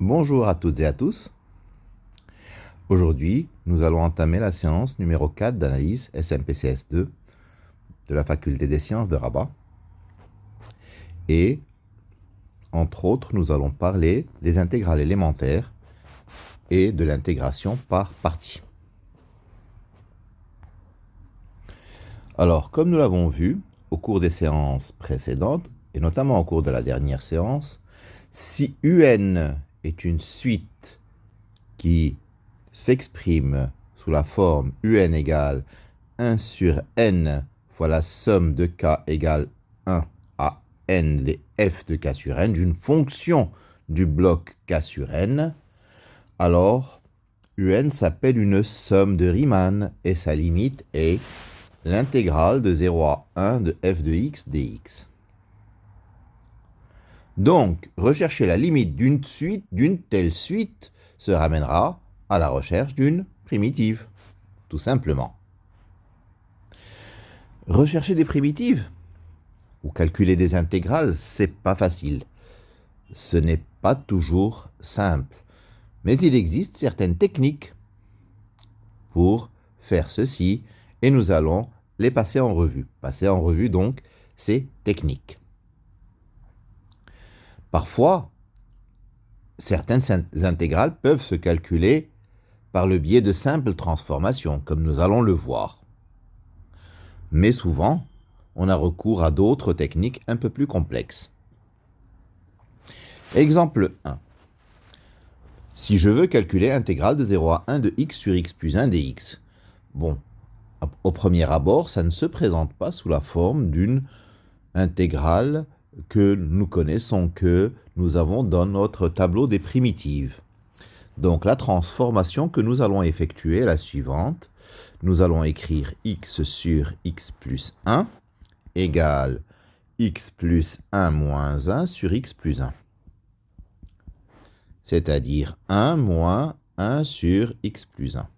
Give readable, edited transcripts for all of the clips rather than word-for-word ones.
Bonjour à toutes et à tous. Aujourd'hui, nous allons entamer la séance numéro 4 d'analyse SMPCS2 de la Faculté des Sciences de Rabat. Et, entre autres, nous allons parler des intégrales élémentaires et de l'intégration par parties. Alors, comme nous l'avons vu au cours des séances précédentes, et notamment au cours de la dernière séance, si UN est une suite qui s'exprime sous la forme UN égale 1 sur n fois la somme de k égale 1 à n les f de k sur n d'une fonction du bloc k sur n, alors UN s'appelle une somme de Riemann et sa limite est l'intégrale de 0 à 1 de f de x dx. Donc, rechercher la limite d'une telle suite se ramènera à la recherche d'une primitive, tout simplement. Rechercher des primitives ou calculer des intégrales, c'est pas facile. Ce n'est pas toujours simple. Mais il existe certaines techniques pour faire ceci et nous allons les passer en revue. Passer en revue donc ces techniques. Parfois, certaines intégrales peuvent se calculer par le biais de simples transformations, comme nous allons le voir. Mais souvent, on a recours à d'autres techniques un peu plus complexes. Exemple 1. Si je veux calculer l'intégrale de 0 à 1 de x sur x plus 1 dx, bon, au premier abord, ça ne se présente pas sous la forme d'une intégrale que nous connaissons, que nous avons dans notre tableau des primitives. Donc la transformation que nous allons effectuer est la suivante. Nous allons écrire x sur x plus 1 égale x plus 1 moins 1 sur x plus 1. C'est-à-dire 1 moins 1 sur x plus 1.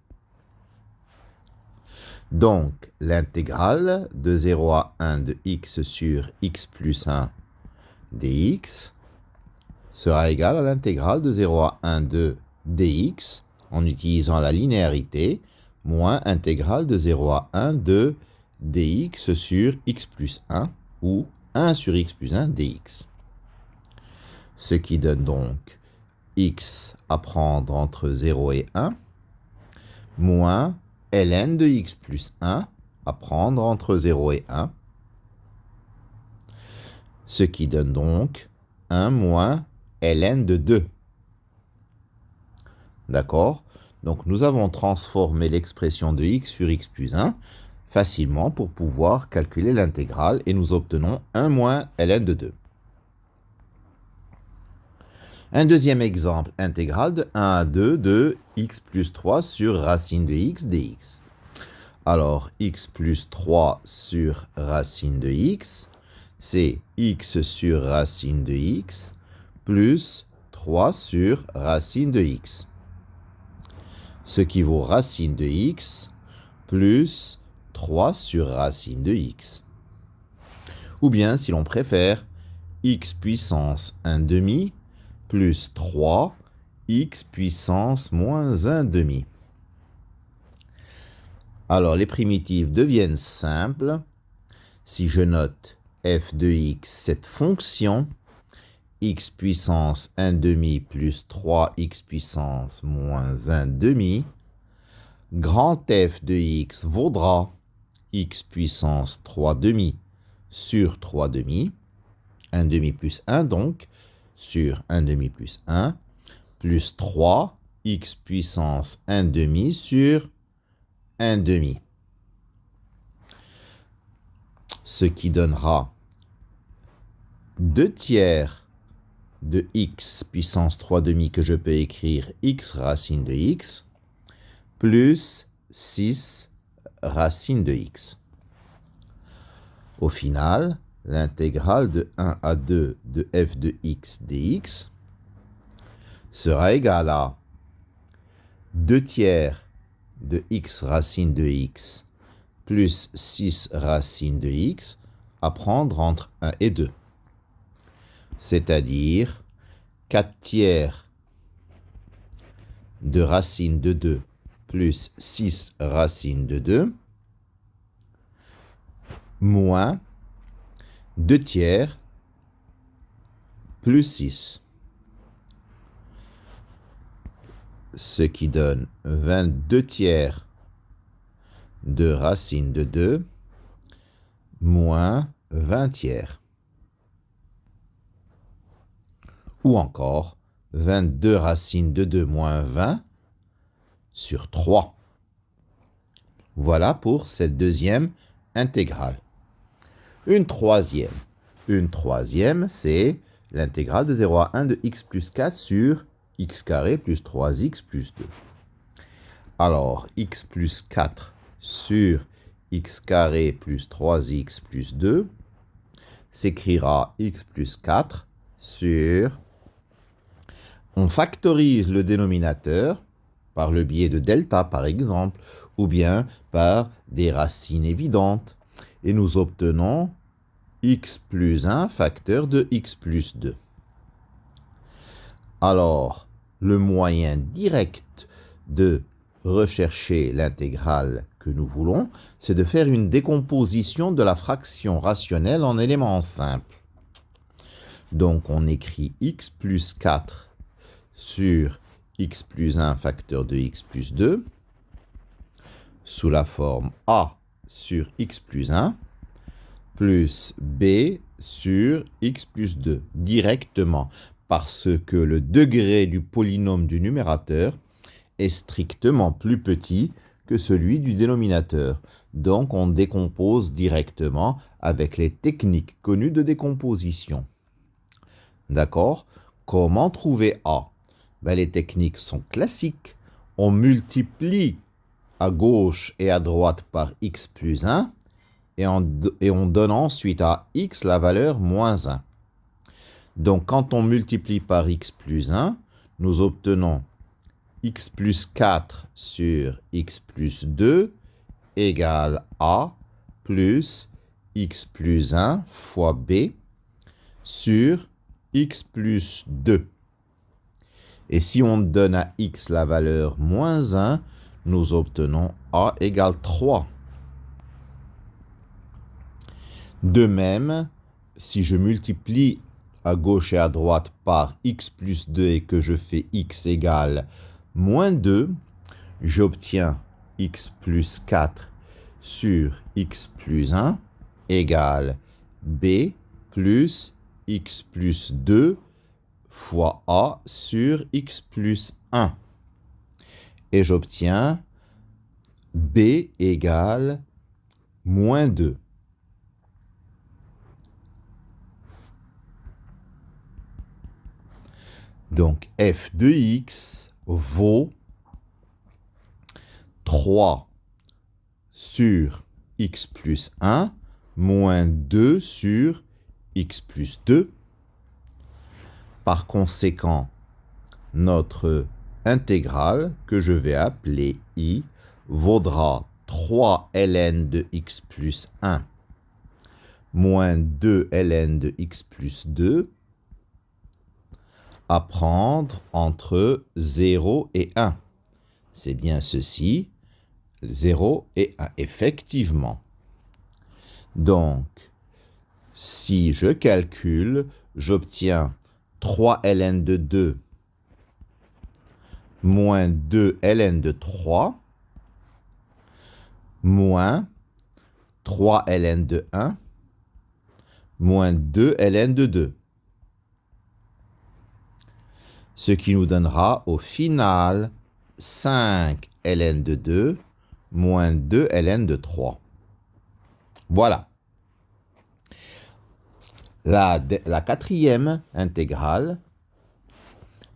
Donc, l'intégrale de 0 à 1 de x sur x plus 1 dx sera égale à l'intégrale de 0 à 1 de dx en utilisant la linéarité moins intégrale de 0 à 1 de dx sur x plus 1 ou 1 sur x plus 1 dx. Ce qui donne donc x à prendre entre 0 et 1 moins ln de x plus 1 à prendre entre 0 et 1, ce qui donne donc 1 moins ln de 2. D'accord? Donc nous avons transformé l'expression de x sur x plus 1 facilement pour pouvoir calculer l'intégrale et nous obtenons 1 moins ln de 2. Un deuxième exemple, intégrale de 1 à 2 de x plus 3 sur racine de x dx. Alors, x plus 3 sur racine de x, c'est x sur racine de x plus 3 sur racine de x. Ce qui vaut racine de x plus 3 sur racine de x. Ou bien, si l'on préfère, x puissance 1 demi plus 3 x puissance moins 1 demi. Alors, les primitives deviennent simples. Si je note f de x, cette fonction, x puissance 1 demi plus 3x puissance moins 1 demi, grand f de x vaudra x puissance 3 demi sur 3 demi, 1 demi plus 1 donc, sur 1 demi plus 1, plus 3 x puissance 1 demi sur 1 demi. Ce qui donnera 2 tiers de x puissance 3 demi que je peux écrire x racine de x plus 6 racine de x. Au final, l'intégrale de 1 à 2 de f de x dx sera égale à 2 tiers de x racine de x plus 6 racine de x à prendre entre 1 et 2. C'est-à-dire 4 tiers de racine de 2 plus 6 racine de 2 moins 2 tiers plus 6. Ce qui donne 22 tiers de racine de 2 moins 20 tiers. Ou encore 22 racine de 2 moins 20 sur 3. Voilà pour cette deuxième intégrale. Une troisième, c'est l'intégrale de 0 à 1 de x plus 4 sur x carré plus 3x plus 2. Alors, x plus 4 sur x carré plus 3x plus 2 s'écrira x plus 4 sur... On factorise le dénominateur par le biais de delta, par exemple, ou bien par des racines évidentes. Et nous obtenons x plus 1 facteur de x plus 2. Alors, le moyen direct de rechercher l'intégrale que nous voulons, c'est de faire une décomposition de la fraction rationnelle en éléments simples. Donc, on écrit x plus 4 sur x plus 1 facteur de x plus 2 sous la forme a sur x plus 1 plus b sur x plus 2 directement parce que le degré du polynôme du numérateur est strictement plus petit que celui du dénominateur. Donc on décompose directement avec les techniques connues de décomposition. D'accord? Comment trouver a? Les techniques sont classiques. On multiplie à gauche et à droite par x plus 1 et on donne ensuite à x la valeur moins 1. Donc quand on multiplie par x plus 1, nous obtenons x plus 4 sur x plus 2 égale a plus x plus 1 fois b sur x plus 2. Et si on donne à x la valeur moins 1, nous obtenons a égale 3. De même, si je multiplie à gauche et à droite par x plus 2 et que je fais x égale moins 2, j'obtiens x plus 4 sur x plus 1 égale b plus x plus 2 fois a sur x plus 1. Et j'obtiens b égale moins 2. Donc f de x vaut 3 sur x plus 1 moins 2 sur x plus 2. Par conséquent, notre intégrale, que je vais appeler I, vaudra 3 ln de x plus 1 moins 2 ln de x plus 2 à prendre entre 0 et 1. C'est bien ceci, 0 et 1, effectivement. Donc, si je calcule, j'obtiens 3 ln de 2 moins 2 ln de 3 moins 3 ln de 1 moins 2 ln de 2. Ce qui nous donnera au final 5 ln de 2 moins 2 ln de 3. Voilà. La quatrième intégrale,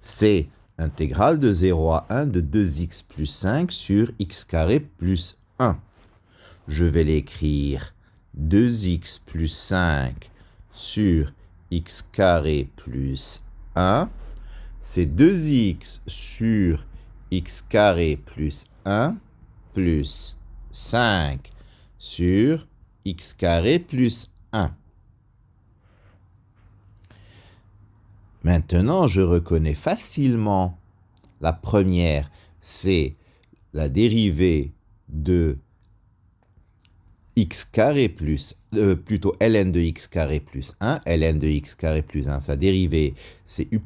c'est intégrale de 0 à 1 de 2x plus 5 sur x carré plus 1. Je vais l'écrire 2x plus 5 sur x carré plus 1. C'est 2x sur x carré plus 1 plus 5 sur x carré plus 1. Maintenant, je reconnais facilement La première, c'est la dérivée de x carré plus, plutôt ln de x carré plus 1. Ln de x carré plus 1, sa dérivée, c'est u'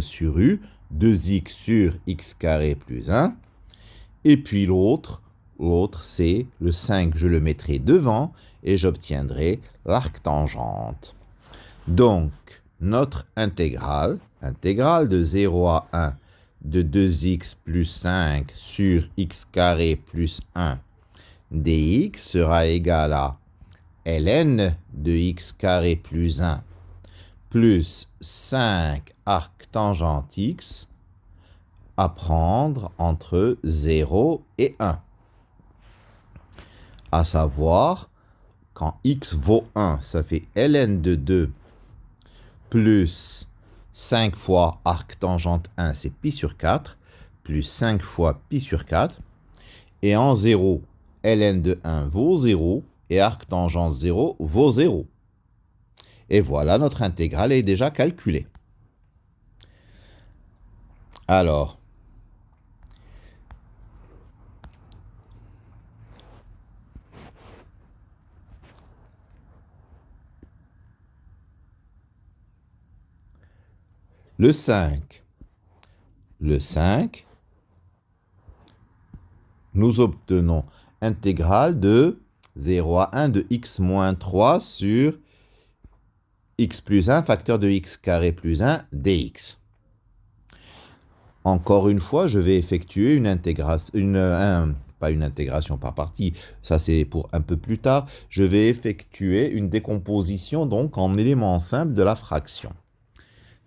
sur u, 2x sur x carré plus 1. Et puis l'autre, c'est le 5, je le mettrai devant et j'obtiendrai l'arctangente. Donc, notre intégrale de 0 à 1 de 2x plus 5 sur x carré plus 1 dx sera égale à ln de x carré plus 1 plus 5 arctangente x à prendre entre 0 et 1. À savoir, quand x vaut 1, ça fait ln de 2 plus 5 fois arctangente 1, c'est pi sur 4, plus 5 fois pi sur 4. Et en 0, ln de 1 vaut 0 et arctangente 0 vaut 0. Et voilà, notre intégrale est déjà calculée. Alors, le 5, nous obtenons intégrale de 0 à 1 de x moins 3 sur x plus 1, facteur de x carré plus 1, dx. Encore une fois, je vais effectuer une intégration, pas une intégration par partie, ça c'est pour un peu plus tard. Je vais effectuer une décomposition donc en éléments simples de la fraction.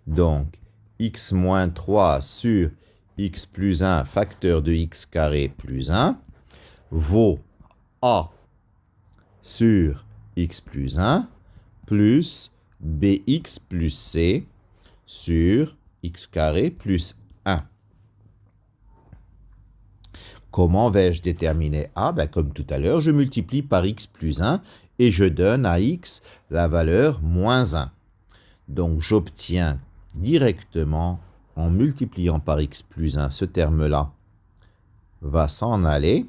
Donc, x moins 3 sur x plus 1, facteur de x carré plus 1, vaut a sur x plus 1 plus bx plus c sur x carré plus 1. Comment vais-je déterminer a? Comme tout à l'heure, je multiplie par x plus 1 et je donne à x la valeur moins 1. Donc j'obtiens directement, en multipliant par x plus 1, ce terme-là va s'en aller.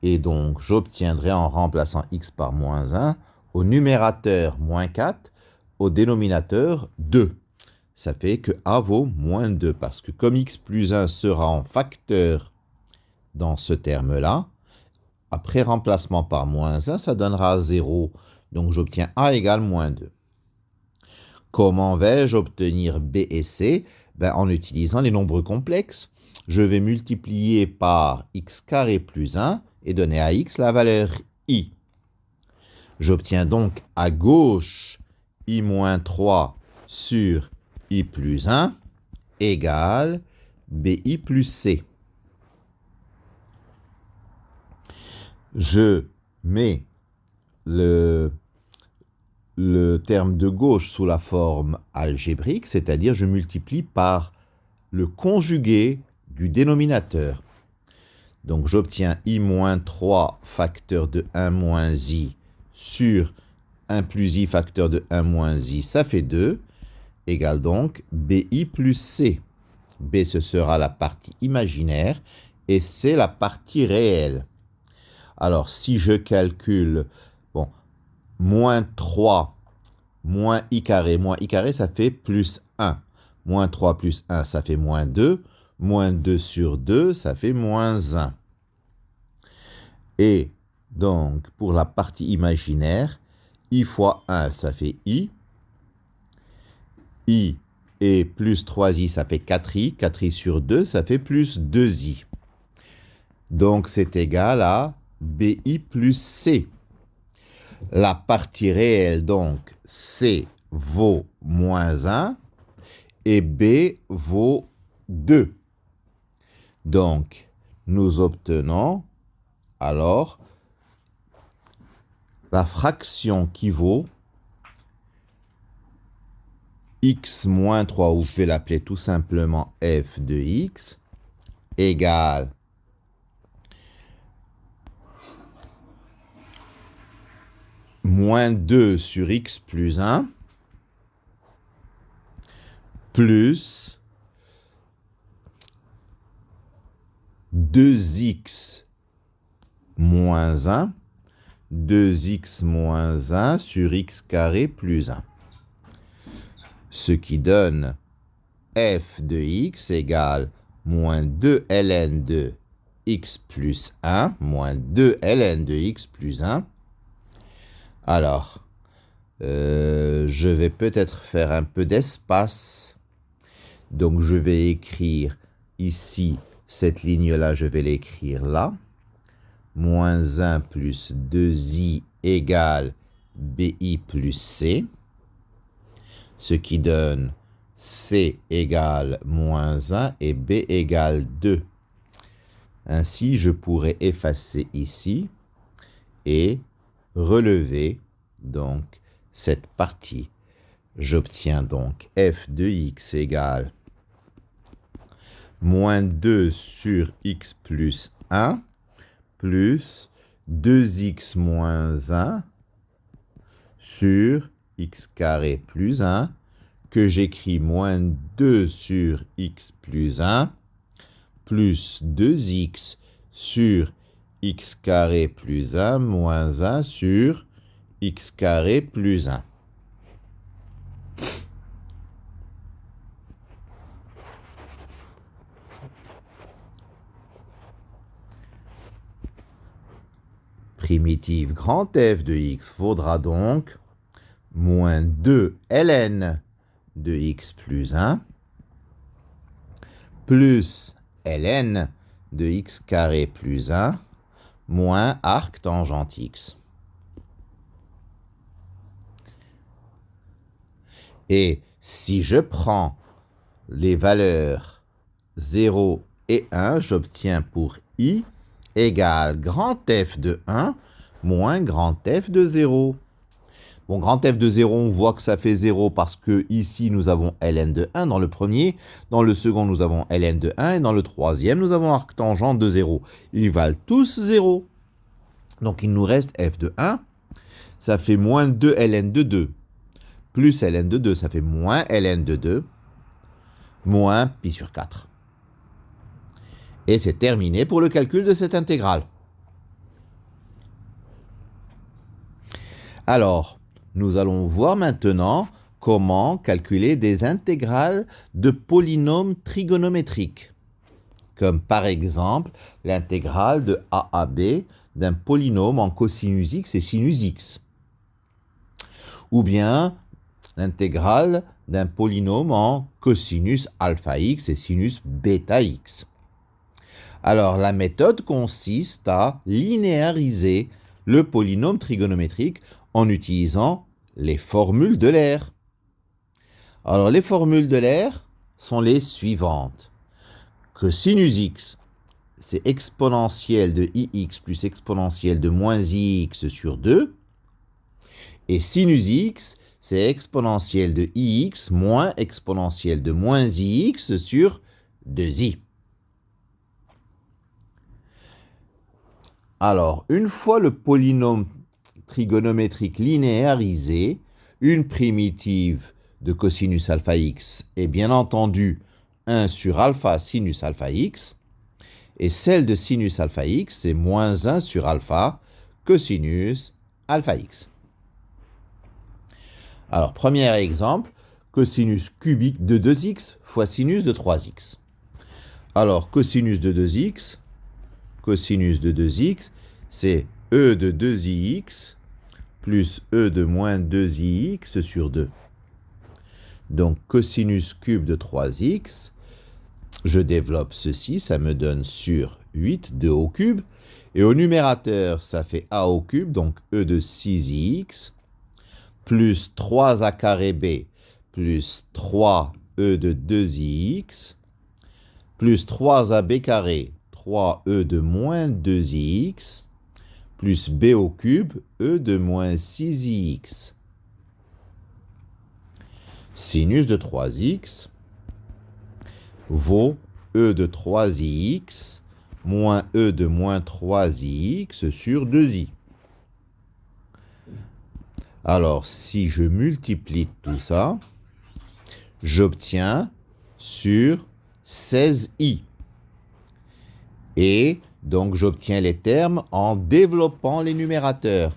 Et donc j'obtiendrai en remplaçant x par moins 1, au numérateur moins 4, au dénominateur 2. Ça fait que a vaut moins 2, parce que comme x plus 1 sera en facteur dans ce terme-là, après remplacement par moins 1, ça donnera 0. Donc j'obtiens a égale moins 2. Comment vais-je obtenir b et c? En utilisant les nombres complexes. Je vais multiplier par x carré plus 1 et donner à x la valeur i. J'obtiens donc à gauche i moins 3 sur i plus 1 égale bi plus c. Je mets le terme de gauche sous la forme algébrique, c'est-à-dire je multiplie par le conjugué du dénominateur. Donc j'obtiens i moins 3 facteur de 1 moins i sur 1 plus i facteur de 1 moins i, ça fait 2, égale donc bi plus c. B, ce sera la partie imaginaire et C, la partie réelle. Alors, si je calcule, moins 3, moins i carré, ça fait plus 1. Moins 3 plus 1, ça fait moins 2. Moins 2 sur 2, ça fait moins 1. Et donc, pour la partie imaginaire, i fois 1, ça fait i. I et plus 3i, ça fait 4i. 4i sur 2, ça fait plus 2i. Donc, c'est égal à bi plus c. La partie réelle, donc, c vaut moins 1 et b vaut 2. Donc, nous obtenons alors la fraction qui vaut x moins 3, ou je vais l'appeler tout simplement f de x, égale moins 2 sur x plus 1 plus 2x moins 1, 2x moins 1 sur x carré plus 1. Ce qui donne f de x égale moins 2 ln de x plus 1, moins 2 ln de x plus 1. Alors, je vais peut-être faire un peu d'espace. Donc, je vais écrire ici, cette ligne-là, je vais l'écrire là. Moins 1 plus 2i égale bi plus c. Ce qui donne c égale moins 1 et b égale 2. Ainsi, je pourrais effacer ici et relever donc cette partie. J'obtiens donc f de x égale moins 2 sur x plus 1 plus 2x moins 1 sur x carré plus 1 que j'écris moins 2 sur x plus 1 plus 2x sur x carré plus 1 moins 1 sur x carré plus 1. Primitive grand F de x vaudra donc moins 2 ln de x plus 1 plus ln de x carré plus 1 moins arc tangente x. Et si je prends les valeurs 0 et 1, j'obtiens pour i égale grand F de 1 moins grand F de 0. Bon, grand F de 0, on voit que ça fait 0 parce que ici, nous avons ln de 1 dans le premier. Dans le second, nous avons ln de 1. Et dans le troisième, nous avons arctangente de 0. Ils valent tous 0. Donc, il nous reste f de 1. Ça fait moins 2 ln de 2. Plus ln de 2, ça fait moins ln de 2. Moins pi sur 4. Et c'est terminé pour le calcul de cette intégrale. Alors, nous allons voir maintenant comment calculer des intégrales de polynômes trigonométriques. Comme par exemple l'intégrale de a à b d'un polynôme en cosinus x et sinus x. Ou bien l'intégrale d'un polynôme en cosinus alpha x et sinus bêta x. Alors, la méthode consiste à linéariser le polynôme trigonométrique en utilisant les formules de l'aire. Alors, les formules de l'aire sont les suivantes. Cosinus x, c'est exponentielle de ix plus exponentielle de moins ix sur 2. Et sinus x, c'est exponentielle de ix moins exponentielle de moins ix sur 2i. Alors, une fois le polynôme trigonométrique linéarisé, une primitive de cosinus alpha x est bien entendu 1 sur alpha sinus alpha x, et celle de sinus alpha x, c'est moins 1 sur alpha cosinus alpha x. Alors, premier exemple, cosinus cubique de 2x fois sinus de 3x. Alors, cosinus de 2x, c'est e de 2ix plus e de moins 2ix sur 2. Donc, cosinus cube de 3x, je développe ceci, ça me donne sur 8, 2 au cube. Et au numérateur, ça fait a au cube, donc e de 6ix, plus 3a carré b, plus 3e de 2ix, plus 3ab carré, 3e de moins 2ix, plus b au cube, e de moins 6ix. Sinus de 3x vaut e de 3ix moins e de moins 3ix sur 2i. Alors, si je multiplie tout ça, j'obtiens sur 16i. Et donc, j'obtiens les termes en développant les numérateurs.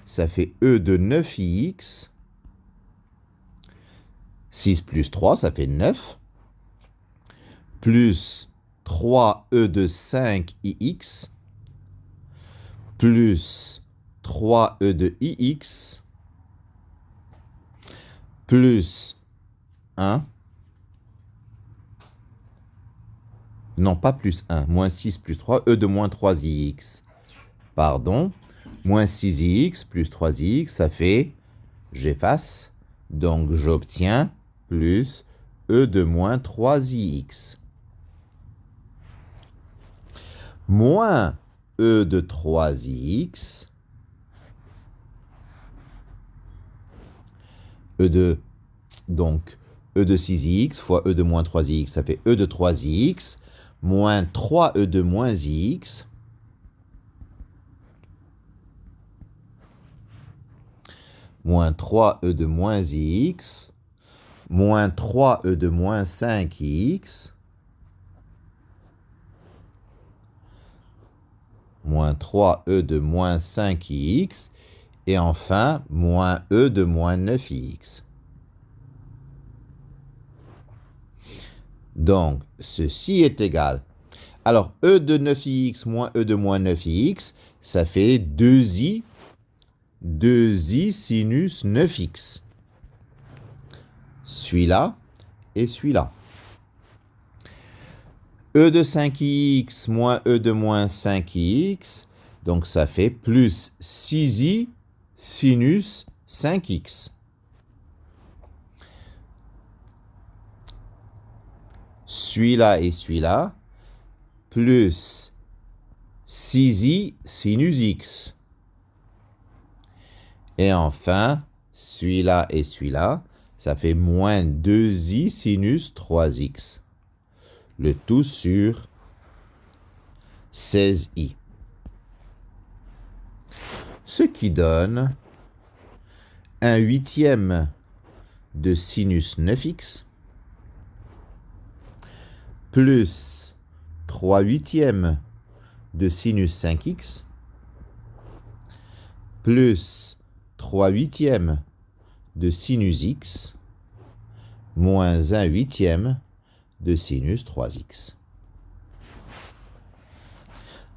Ça fait e de 9ix. 6 plus 3, ça fait 9. Plus 3e de 5ix. Plus 3e de ix. Plus 1. Non, pas plus 1. Moins 6 plus 3. E de moins 3ix. Pardon. Moins 6ix plus 3ix, ça fait... J'efface. Donc, j'obtiens plus e de moins 3ix. Moins e de 3ix. Donc, e de 6ix fois e de moins 3ix, ça fait e de 3ix, moins 3e de moins x, moins 3e de moins x, moins 3e de moins 5x, moins 3e de moins 5x, et enfin, moins e de moins 9x. Donc, ceci est égal. Alors, e de 9x moins e de moins 9x, ça fait 2i sinus 9x. Celui-là et celui-là. E de 5x moins e de moins 5x, donc ça fait plus 6i sinus 5x. Celui-là et celui-là, plus 6i sinus x. Et enfin, celui-là et celui-là, ça fait moins 2i sinus 3x. Le tout sur 16i. Ce qui donne 1/8 de sinus 9x plus 3/8 de sinus 5x plus 3/8 de sinus x moins 1/8 de sinus 3x.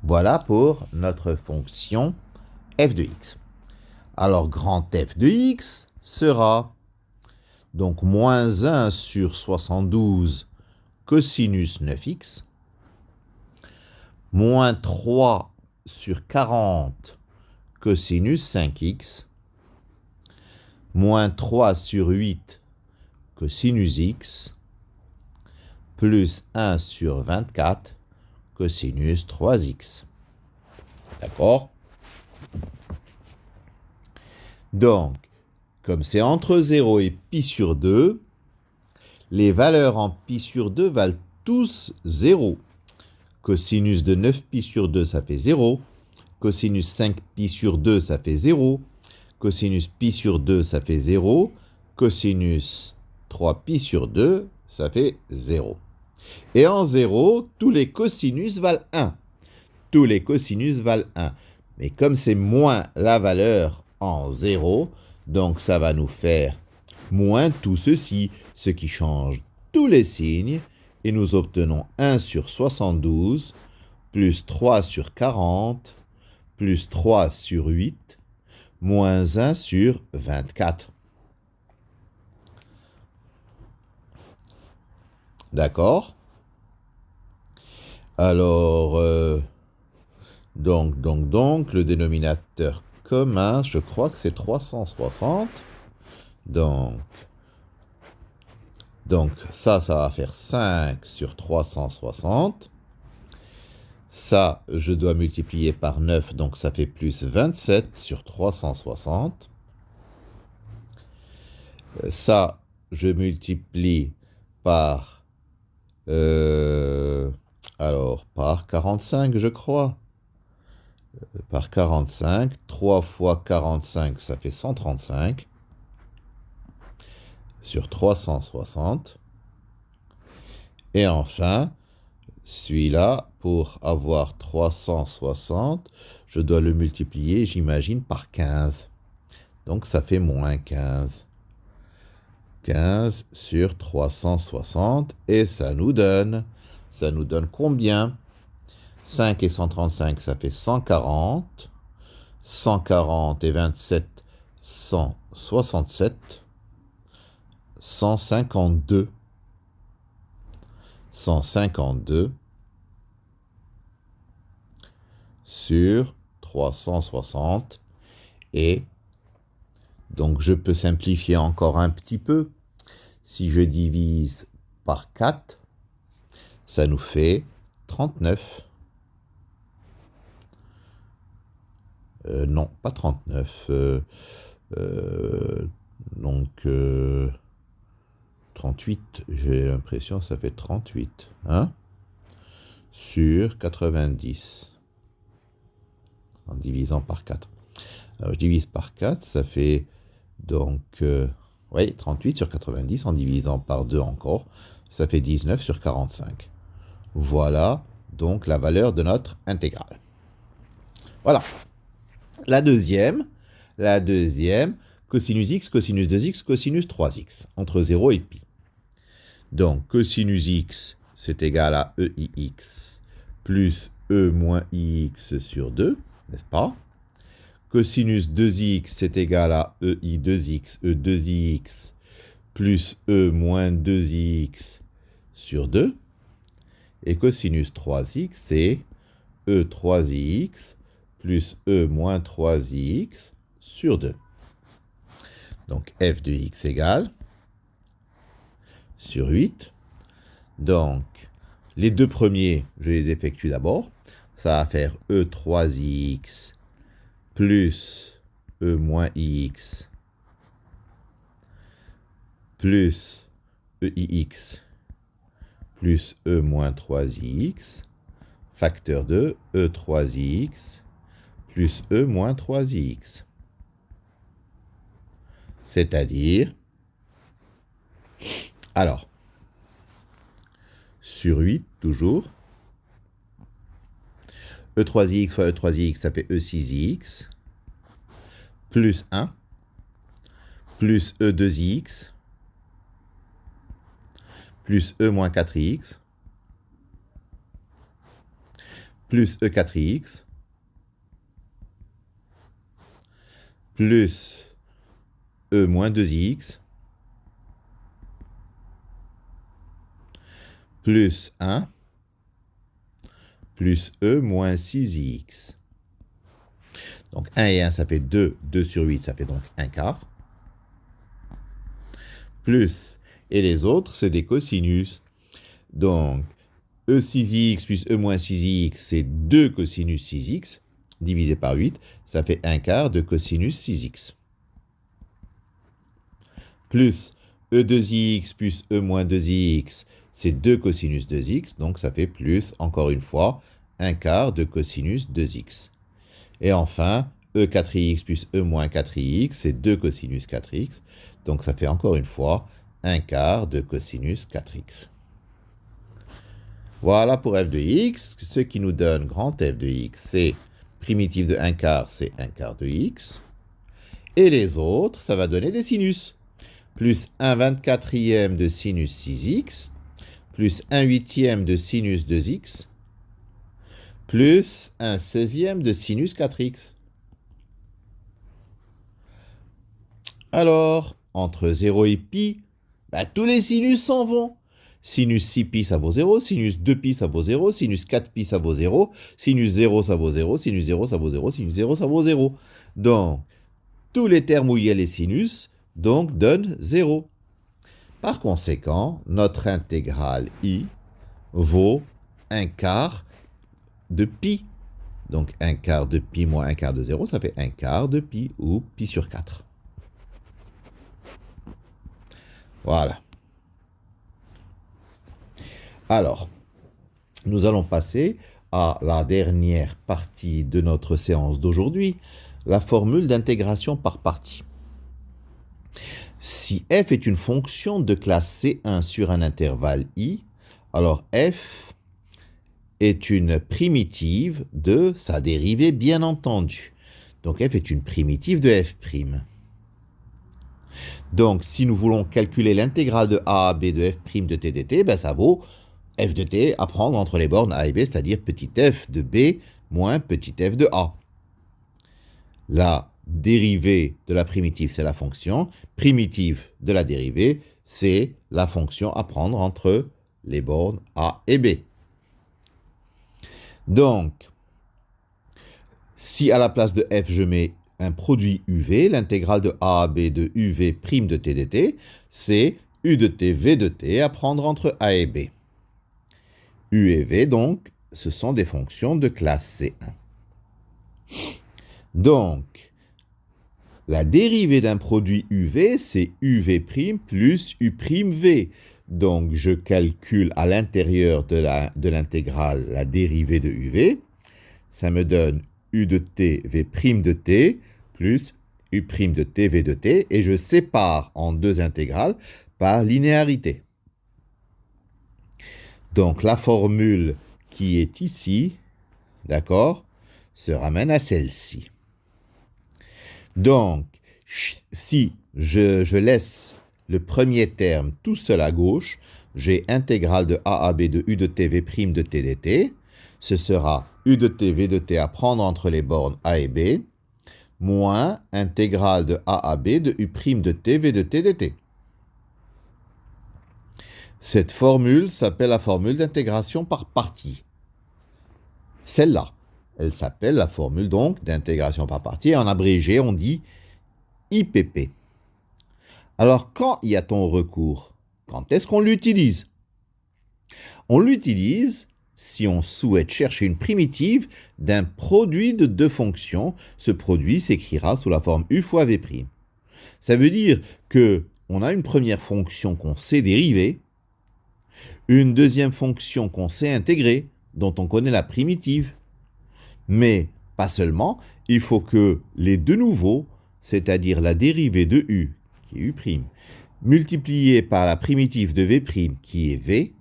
Voilà pour notre fonction f de x. Alors, grand f de x sera donc moins 1 sur 72 cosinus 9x, moins 3 sur 40 cosinus 5x, moins 3 sur 8 cosinus x, plus 1 sur 24 cosinus 3x. D'accord? Donc, comme c'est entre 0 et pi sur 2, les valeurs en pi sur 2 valent tous 0. Cosinus de 9 pi sur 2, ça fait 0. Cosinus 5 pi sur 2, ça fait 0. Cosinus pi sur 2, ça fait 0. Cosinus 3 pi sur 2, ça fait 0. Et en 0, tous les cosinus valent 1. Tous les cosinus valent 1. Mais comme c'est moins la valeur en 0, donc ça va nous faire moins tout ceci, ce qui change tous les signes, et nous obtenons 1 sur 72, plus 3 sur 40, plus 3 sur 8, moins 1 sur 24. D'accord? Alors, donc, le dénominateur commun, je crois que c'est 360. Donc, ça va faire 5 sur 360. Ça, je dois multiplier par 9, donc ça fait plus 27 sur 360. Ça, je multiplie par... par 45, je crois. Par 45. 3 fois 45, ça fait 135. Sur 360. Et enfin, Celui-là, pour avoir 360, je dois le multiplier, j'imagine, par 15. Donc ça fait moins 15. 15 sur 360. Et ça nous donne combien? 5 et 135, ça fait 140. 140 et 27, 167. 152. 152 sur 360. Et donc je peux simplifier encore un petit peu. Si je divise par 4, ça nous fait 39. Non, pas 39. Donc 38, j'ai l'impression que ça fait 38. Hein, sur 90. En divisant par 4. Alors je divise par 4, ça fait donc... oui, 38 sur 90 en divisant par 2 encore. Ça fait 19 sur 45. Voilà donc la valeur de notre intégrale. Voilà. La deuxième, cosinus x, cosinus 2x, cosinus 3x, entre 0 et pi. Donc, cosinus x, c'est égal à EIX plus E moins IX sur 2, n'est-ce pas? Cosinus 2x, c'est égal à EI2x, E2ix plus E moins 2ix sur 2. Et cosinus 3x, c'est E3ix plus E moins 3ix sur 2. Donc f de x égale sur 8. Donc, les deux premiers, je les effectue d'abord. Ça va faire E3ix plus E moins ix plus EIX plus E moins 3ix, facteur de E3ix plus E moins 3ix. C'est-à-dire, alors, sur 8, toujours, E3ix fois E3ix, ça fait E6ix, plus 1, plus E2ix, plus E moins 4ix, plus E4ix, plus E moins 2ix, plus 1, plus E moins 6ix. Donc 1 et 1, ça fait 2. 2 sur 8, ça fait donc 1 quart. Plus, et les autres, c'est des cosinus. Donc, E6x plus E moins 6x, c'est 2 cosinus 6x, divisé par 8, ça fait 1 quart de cosinus 6x. Plus E2x plus E moins 2x, c'est 2 cosinus 2x, donc ça fait plus, encore une fois, 1 quart de cosinus 2x. Et enfin, E4x plus E moins 4x, c'est 2 cosinus 4x, donc ça fait encore une fois 1 quart de cosinus 4x. Voilà pour f de x, ce qui nous donne grand f de x, c'est primitif de 1 quart, c'est 1 quart de x. Et les autres, ça va donner des sinus. Plus 1 24e de sinus 6x, plus 1 8e de sinus 2x, plus 1 16e de sinus 4x. Alors, entre 0 et pi, tous les sinus s'en vont. Sinus 6pi, ça vaut 0. Sinus 2pi, ça vaut 0. Sinus 4pi, ça vaut 0. Sinus 0, ça vaut 0. Sinus 0, ça vaut 0. Sinus 0, ça vaut 0. Donc, tous les termes où il y a les sinus, donc, donnent 0. Par conséquent, notre intégrale i vaut 1 quart de pi. Donc, 1 quart de pi moins 1 quart de 0, ça fait 1 quart de pi, ou pi sur 4. Voilà. Alors, nous allons passer à la dernière partie de notre séance d'aujourd'hui, la formule d'intégration par partie. Si f est une fonction de classe C1 sur un intervalle i, alors f est une primitive de sa dérivée, bien entendu. Donc f est une primitive de f'. Donc si nous voulons calculer l'intégrale de a à b de f' de t dt, ben ça vaut f de t à prendre entre les bornes a et b, c'est-à-dire petit f de b moins petit f de a. La dérivée de la primitive, c'est la fonction. Primitive de la dérivée, c'est la fonction à prendre entre les bornes a et b. Donc, si à la place de f, je mets un produit UV, l'intégrale de a à b de UV' de t dt, c'est u de t, v de t à prendre entre a et b. U et v, donc, ce sont des fonctions de classe C1. Donc, la dérivée d'un produit UV, c'est UV' plus U'V. Donc, je calcule à l'intérieur de l'intégrale la dérivée de UV. Ça me donne U de t, V' de t, plus U' de t, V de t. Et je sépare en deux intégrales par linéarité. Donc, la formule qui est ici, d'accord, se ramène à celle-ci. Donc, si je laisse le premier terme tout seul à gauche, j'ai intégrale de a à b de u de t, v' de t dt. Ce sera u de t, v de t à prendre entre les bornes a et b, moins intégrale de a à b de u' de t, v de t dt. Cette formule s'appelle la formule d'intégration par partie. Celle-là, elle s'appelle la formule donc d'intégration par partie. En abrégé, on dit IPP. Alors, quand y a-t-on recours? Quand est-ce qu'on l'utilise? On l'utilise si on souhaite chercher une primitive d'un produit de deux fonctions. Ce produit s'écrira sous la forme u fois v'. Ça veut dire qu'on a une première fonction qu'on sait dériver, une deuxième fonction qu'on sait intégrer, dont on connaît la primitive. Mais pas seulement, il faut que les deux nouveaux, c'est-à-dire la dérivée de u, qui est u', multipliée par la primitive de v', qui est v,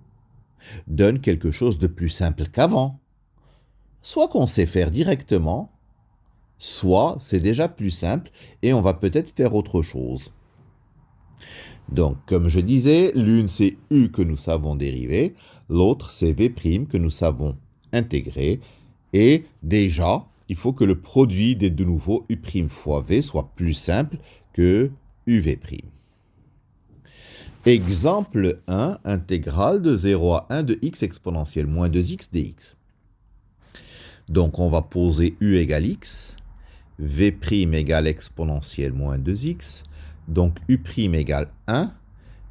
donne quelque chose de plus simple qu'avant. Soit qu'on sait faire directement, soit c'est déjà plus simple et on va peut-être faire autre chose. Donc, comme je disais, l'une c'est u que nous savons dériver, l'autre c'est v' que nous savons intégrer. Et déjà, il faut que le produit des deux nouveaux u' fois v soit plus simple que uv'. Exemple 1, intégrale de 0 à 1 de x exponentielle moins 2x dx. Donc, on va poser u égale x, v' égale exponentielle moins 2x, donc u' égale 1,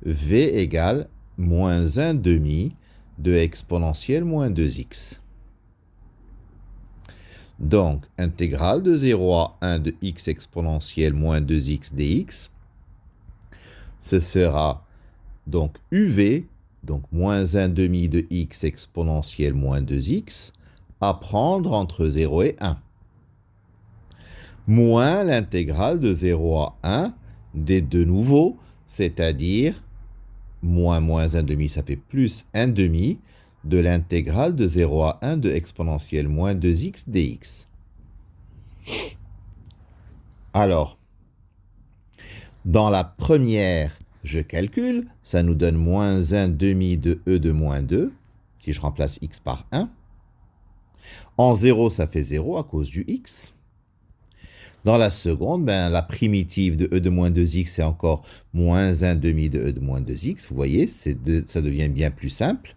v égale moins 1 demi de exponentielle moins 2x. Donc, intégrale de 0 à 1 de x exponentielle moins 2x dx, ce sera donc uv, donc moins 1 demi de x exponentielle moins 2x, à prendre entre 0 et 1, moins l'intégrale de 0 à 1 des deux nouveaux, c'est-à-dire moins 1 demi, ça fait plus 1 demi, de l'intégrale de 0 à 1 de exponentielle moins 2x dx. Alors, dans la première, je calcule, ça nous donne moins 1 demi de e de moins 2, si je remplace x par 1. En 0, ça fait 0 à cause du x. Dans la seconde, la primitive de e de moins 2x, c'est encore moins 1 demi de e de moins 2x. Vous voyez, ça devient bien plus simple.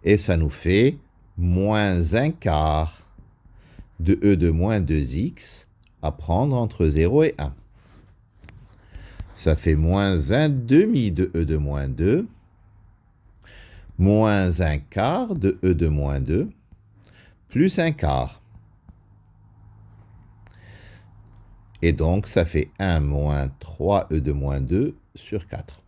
Et ça nous fait moins 1 quart de e de moins 2x à prendre entre 0 et 1. Ça fait moins 1 demi de e de moins 2, moins 1 quart de e de moins 2, plus 1 quart. Et donc, ça fait 1 moins 3e de moins 2 sur 4.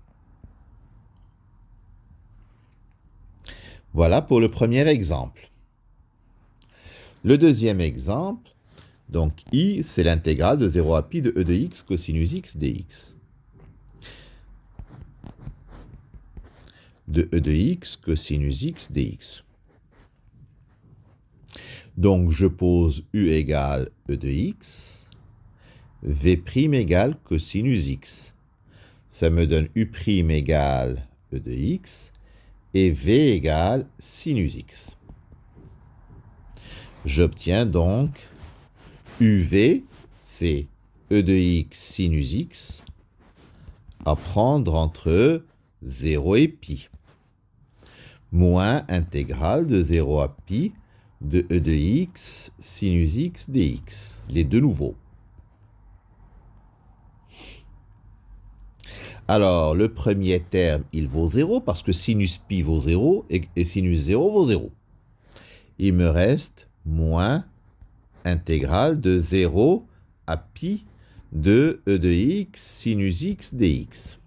Voilà pour le premier exemple. Le deuxième exemple, donc i, c'est l'intégrale de 0 à pi de e de x cosinus x dx. De e de x cosinus x dx. Donc, je pose U égale E de x, V' égale cosinus x. Ça me donne U' égale E de x et V égale sinus x. J'obtiens donc UV, c'est E de x sinus x, à prendre entre 0 et pi, moins intégrale de 0 à pi de E de x sinus x dx, les deux nouveaux. Alors, le premier terme, il vaut 0 parce que sinus pi vaut 0 et sinus 0 vaut 0. Il me reste moins intégrale de 0 à pi de E de x sinus x dx.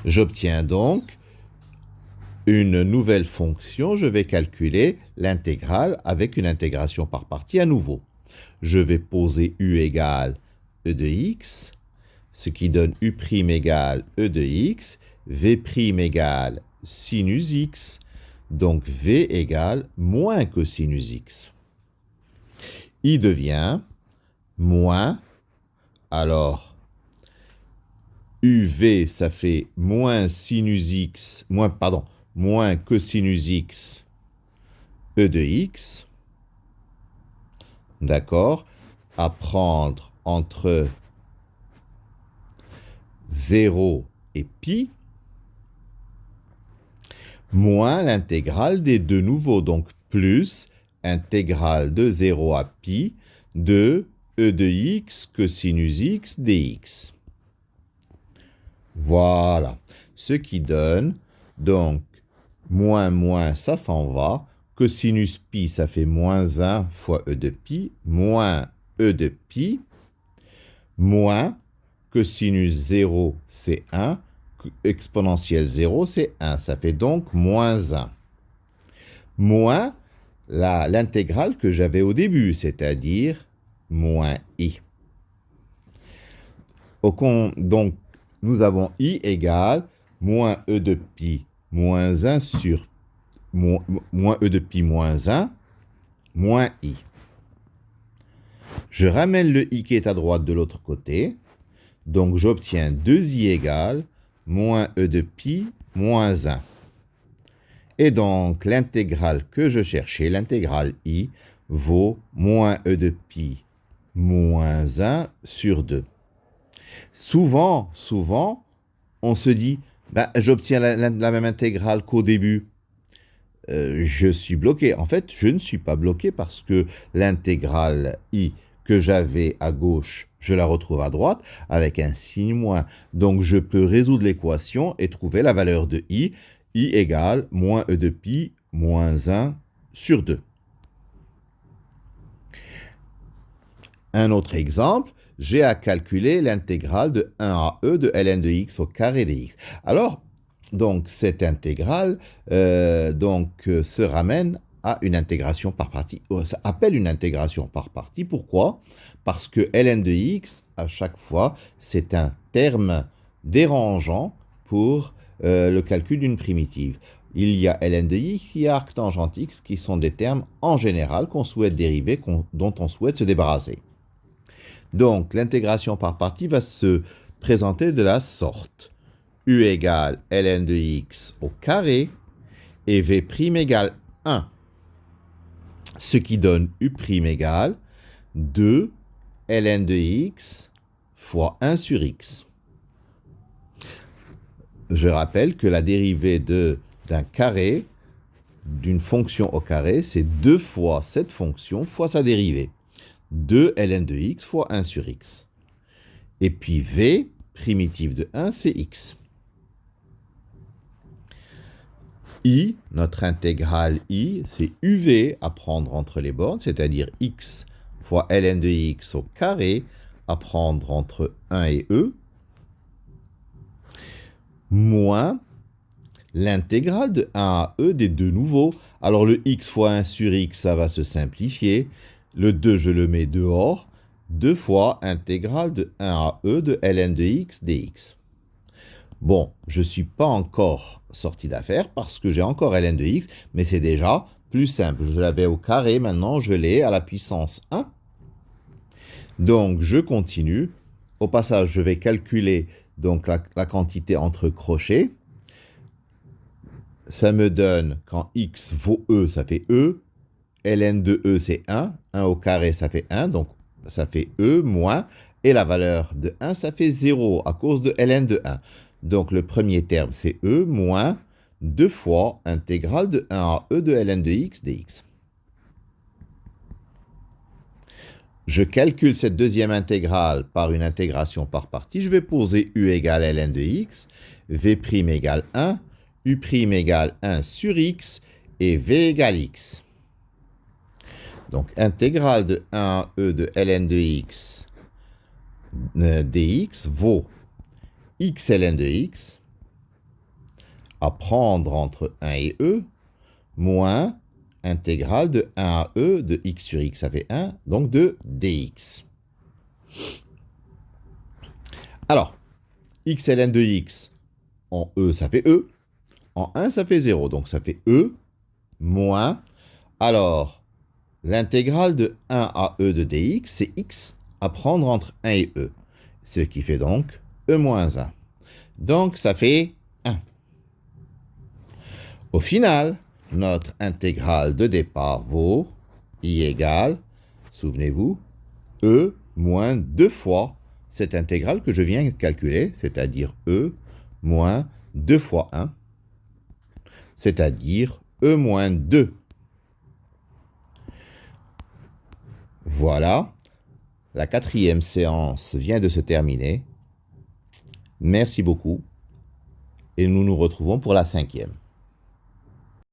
J'obtiens donc une nouvelle fonction. Je vais calculer l'intégrale avec une intégration par partie à nouveau. Je vais poser U égale E de x, ce qui donne U' égale E de x, V' égale sinus x, donc V égale moins cosinus x. I devient moins, alors UV, ça fait moins sinus x, moins cosinus x, E de x, d'accord, à prendre entre 0 et pi, moins l'intégrale des deux nouveaux, donc plus intégrale de 0 à pi de E de x cosinus x dx. Voilà, ce qui donne, donc, moins, ça s'en va, cosinus pi, ça fait moins 1 fois E de pi, moins E de pi, moins cosinus 0, c'est 1, exponentielle 0, c'est 1, ça fait donc moins 1. Moins l'intégrale que j'avais au début, c'est-à-dire moins i. Donc, nous avons i égale moins e de pi moins 1 sur moins e de pi moins 1 moins i. Je ramène le i qui est à droite de l'autre côté. Donc, j'obtiens 2i égale moins e de pi moins 1. Et donc, l'intégrale que je cherchais, l'intégrale i, vaut moins e de pi moins 1 sur 2. Souvent, on se dit, j'obtiens la même intégrale qu'au début. Je suis bloqué. En fait, je ne suis pas bloqué parce que l'intégrale i que j'avais à gauche, je la retrouve à droite avec un signe moins. Donc, je peux résoudre l'équation et trouver la valeur de i égale moins e de pi moins 1 sur 2. Un autre exemple, j'ai à calculer l'intégrale de 1 à e de ln de x au carré dx. Alors, donc, cette intégrale se ramène à une intégration par partie. Ça appelle une intégration par partie. Pourquoi? Parce que ln de x, à chaque fois, c'est un terme dérangeant pour le calcul d'une primitive. Il y a ln de x, il y a arctangente x, qui sont des termes en général qu'on souhaite dériver, dont on souhaite se débarrasser. Donc, l'intégration par partie va se présenter de la sorte. U égale ln de x au carré et v' égale 1. Ce qui donne U' égale 2 ln de x fois 1 sur x. Je rappelle que la dérivée d'un carré, d'une fonction au carré, c'est 2 fois cette fonction fois sa dérivée. 2 ln de x fois 1 sur x. Et puis v, primitive de 1, c'est x. I, notre intégrale i, c'est uv à prendre entre les bornes, c'est-à-dire x fois ln de x au carré à prendre entre 1 et e, moins l'intégrale de 1 à e des deux nouveaux. Alors le x fois 1 sur x, ça va se simplifier. Le 2, je le mets dehors. 2 fois intégrale de 1 à e de ln de x dx. Bon, je ne suis pas encore sorti d'affaire parce que j'ai encore ln de x, mais c'est déjà plus simple. Je l'avais au carré, maintenant je l'ai à la puissance 1. Donc, je continue. Au passage, je vais calculer donc la quantité entre crochets. Ça me donne, quand x vaut e, ça fait e. ln de e, c'est 1. 1 au carré, ça fait 1. Donc, ça fait e moins. Et la valeur de 1, ça fait 0 à cause de ln de 1. Donc, le premier terme, c'est e moins 2 fois intégrale de 1 à e de ln de x dx. Je calcule cette deuxième intégrale par une intégration par partie. Je vais poser u égale ln de x, v' égale 1, u' égale 1 sur x et v égale x. Donc, intégrale de 1 à e de ln de x dx vaut x ln de x à prendre entre 1 et e moins intégrale de 1 à e de x sur x, ça fait 1, donc de dx. Alors, x ln de x, en e, ça fait e, en 1, ça fait 0, donc ça fait e moins, alors, l'intégrale de 1 à e de dx, c'est x à prendre entre 1 et e, ce qui fait donc e moins 1. Donc, ça fait 1. Au final, notre intégrale de départ vaut I égale, souvenez-vous, E moins 2 fois cette intégrale que je viens de calculer, c'est-à-dire E moins 2 fois 1, c'est-à-dire E moins 2. Voilà, la 4e séance vient de se terminer. Merci beaucoup et nous nous retrouvons pour la 5e.